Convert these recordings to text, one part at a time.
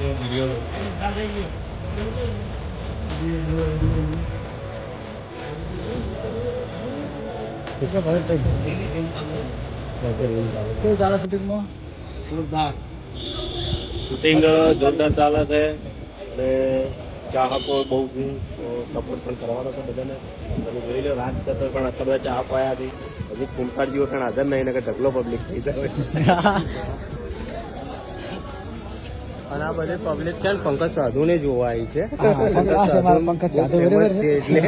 કેવું ચાલે શૂટિંગમાં? શૂટિંગ જોરદાર ચાલે છે અને ચાહકો બહુ સપોર્ટ પણ કરવાનો છે બધાને. તમે જોઈ લો રાત થતો પણ આટલા બધા ચાહકો આવ્યા હતી. હજી કુંકાળજીઓ પણ હાજર નહીં ને કે ઢગલો પબ્લિક થઈ જાય. અને આ બધી પબ્લિક છે ને પંકજ સાધુને જોવા આવી છે. પંકજ સાધુ બરાબર છે એટલે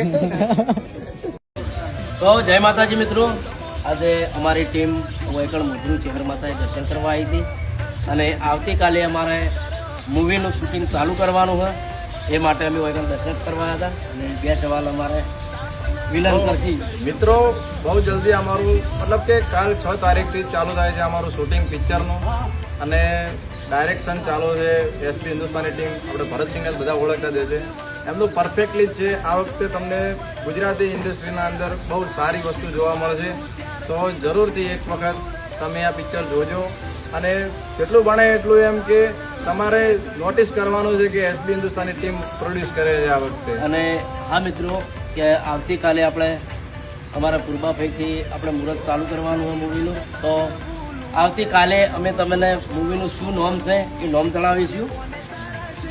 તો જય માતાજી મિત્રો, આજે અમારી ટીમ વૈકણ મુદ્રુ ચહેર માતાએ દર્શન કરવા આવી હતી અને આવતીકાલે અમારે મૂવીનું શૂટિંગ ચાલુ કરવાનું છે. એ માટે અમે વૈકણ દર્શન કરવા હતા અને 2 સવાલ અમારે વિલન કરશી. મિત્રો બહુ જલ્દી અમારું મતલબ કે કાલ 6 તારીખથી ચાલુ થાય છે અમારું શૂટિંગ પિક્ચરનું અને ડાયરેક્શન ચાલુ છે. એસપી હિન્દુસ્તાની ટીમ આપણે ભરતસિંહને બધા ઓળખતા દેશે. એમનું પરફેક્ટલી જ છે. આ વખતે તમને ગુજરાતી ઇન્ડસ્ટ્રીના અંદર બહુ સારી વસ્તુ જોવા મળશે. તો જરૂરથી એક વખત તમે આ પિક્ચર જોજો અને જેટલું બને એટલું એમ કે તમારે નોટિસ કરવાનું છે કે એસપી હિન્દુસ્તાની ટીમ પ્રોડ્યુસ કરે છે આ વખતે. અને હા મિત્રો, કે આવતીકાલે આપણે અમારા પૂર્વાભાઈથી આપણે મુહૂર્ત ચાલુ કરવાનું હોય મૂવીનું. તો આવતીકાલે અમે તમને મૂવીનું શું નોમ છે એ નોમ જણાવીશું.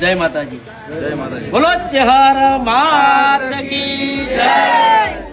જય માતાજી. જય માતાજી. બોલો ચહેર માત કી જય.